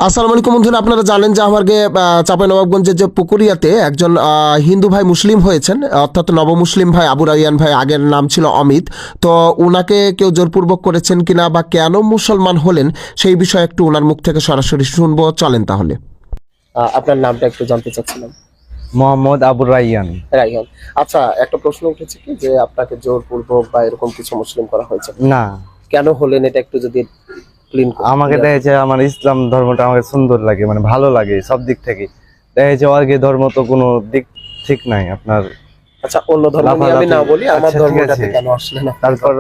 আসসালামু আলাইকুম বন্ধুরা, আপনারা জানেন যে আমাকে চাঁপাইনবাবগঞ্জের যে পুকুরিয়াতে একজন হিন্দু ভাই মুসলিম হয়েছেন, অর্থাৎ নবমুসলিম ভাই আবু রাইয়ান ভাই, আগের নাম ছিল অমিত। তো উনাকে কেউ জোরপূর্বক করেছেন কিনা বা কেন মুসলমান হলেন সেই বিষয়ে একটু ওনার মুখ থেকে সরাসরি শুনবো, চলেন তাহলে। আপনার নামটা একটু জানতে চাচ্ছিলাম। মোহাম্মদ আবু রাইয়ান। রাইহান। আচ্ছা, একটা প্রশ্ন উঠেছে কি যে আপনাকে জোরপূর্বক বা এরকম কিছু মুসলিম করা হয়েছে, না, কেন হলেন এটা একটু যদি ক্লিন আমাকে দেখেছে আমার ইসলাম ধর্মটা আমাকে সুন্দর লাগে, মানে ভালো লাগে সব দিক থেকে। দেখেছে আগে ধর্ম তো কোনো দিক ঠিক নাই আপনার। আচ্ছা, অন্য ধর্ম নিয়ে আমি না বলি, আমার আচ্ছা, ঠিক ধর্মটাতে আছে। কেন আসলেন আপনি? তারপর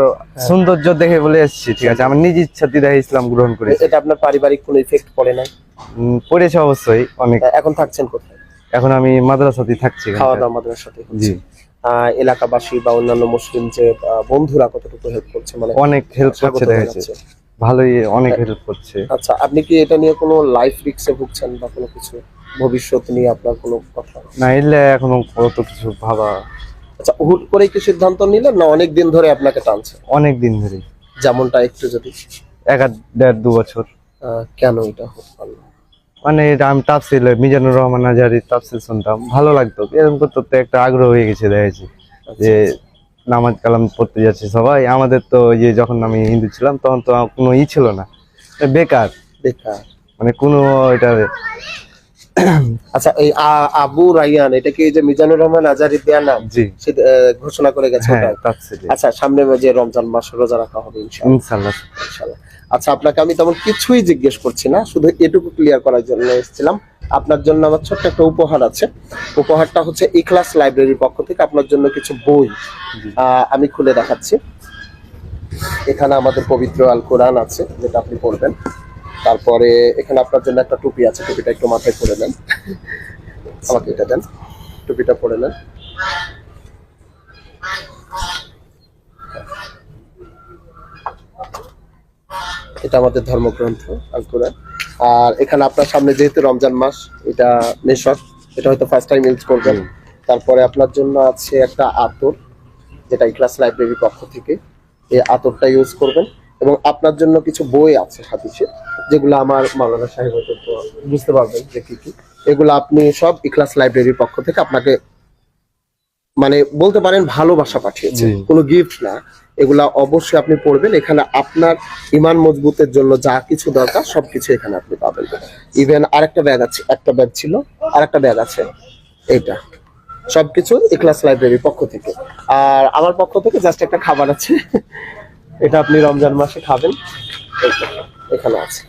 সৌন্দর্য দেখে বলে এসেছি, ঠিক আছে। আমার নিজ ইচ্ছাতে দেখে ইসলাম গ্রহণ করেছি। এটা আপনার পারিবারিক কোনো ইফেক্ট পড়ে নাই? পড়েছে অবশ্যই অনেক। এখন থাকছেন কোথায়? এখন আমি মাদ্রাসাতেই থাকছি। খাওয়া দাওয়া মাদ্রাসার সাথে জি, এলাকাবাসী বা অন্যান্য মুসলিম যে বন্ধুরা কতটুকু হেল্প করছে, মানে অনেক হেল্প করছে, স্বাগত দেখেছে জানাচ্ছে? ভালোই, অনেক হেল্প করছে। আচ্ছা, আপনি কি এটা নিয়ে কোনো লাইফ রিস্কে ভুগছেন বা কোনো কিছু ভবিষ্যৎ নিয়ে আপনার কোনো কথা? না, এলে এখনো কত কিছু ভাবা। আচ্ছা, হুট করে কি সিদ্ধান্ত নিলেন না অনেক দিন ধরে আপনাকে টানছে? অনেক দিন ধরে, যেমনটা একটু যদি 1.5-2 বছর। কেন এটা হতে পারলো? মানে এটা আমি তাফসিল মিজানুর রহমান আজহারির তাফসিল শুনতাম, ভালো লাগতো। এরকম করতে তো একটা আগ্রহ হয়ে গেছে, দেখেছি যে নামাজ কালাম পড়তে যাচ্ছে সবাই। আমাদের তো ওই যে যখন আমি হিন্দু ছিলাম তখন তো কোনো ছিল না, বেকার বেকার। মানে কোনো এটা। আচ্ছা, এই আবু রাইয়ান, এটা কি এই যে মিজানুর রহমান আজহারির দেয়া নাম? জি, সে ঘোষণা করে গেছে হ্যাঁ, ওটাই? তাফসিল। আচ্ছা, সামনে যে রমজান মাস রোজা রাখা হবে ইনশাআল্লাহ। ইনশাআল্লাহ। ইনশাআল্লাহ। আচ্ছা, আপনাকে আমি তেমন কিছুই জিজ্ঞেস করছি না, শুধু এটুকু ক্লিয়ার করার জন্য এসেছিলাম। আপনার জন্য আমার ছোট্ট একটা উপহার আছে। উপহারটা হচ্ছে ইখলাস লাইব্রেরির পক্ষ থেকে আপনার জন্য কিছু বই আমি খুলে দেখাচ্ছি। এখানে আমাদের পবিত্র আল কোরআন আছে, যেটা আপনি পড়বেন। তারপরে এখানে আপনার জন্য একটা টুপি আছে, টুপিটা একটু মাথায় পরে নেন। আমাকে এটা দেন, টুপিটা পরে নেন। এটা আমাদের ধর্মগ্রন্থ আল কোরআন। আর এখানে আপনার সামনে যেহেতু রমজান মাস, এটা মেশক, এটা হয়তো ফার্স্ট টাইম ইউজ করবেন। তারপরে আপনার জন্য আছে একটা আতর, যেটা ইখলাস লাইব্রেরির পক্ষ থেকে, এই আতরটা ইউজ করবেন। এবং আপনার জন্য কিছু বই আছে হাদিসে, যেগুলো আমার মাওলানা সাহেব হয়তো বুঝতে পারবেন যে কি কি। এগুলো আপনি সব ইখলাস লাইব্রেরির পক্ষ থেকে আপনাকে, মানে বলতে পারেন ভালোবাসা পাঠিয়েছে, কোনো গিফট না। এগুলা অবশ্যই আপনি পড়বেন। এখানে আপনার ইমান মজবুতের জন্য যা কিছু দরকার সবকিছু এখানে আপনি পাবেন। ইভেন আরেকটা ব্যাগ আছে, একটা ব্যাগ ছিল, আরেকটা ব্যাগ আছে, এইটা সবকিছু ইখলাস লাইব্রেরির পক্ষ থেকে। আর আমার পক্ষ থেকে জাস্ট একটা খাবার আছে, এটা আপনি রমজান মাসে খাবেন, এখানে আছে।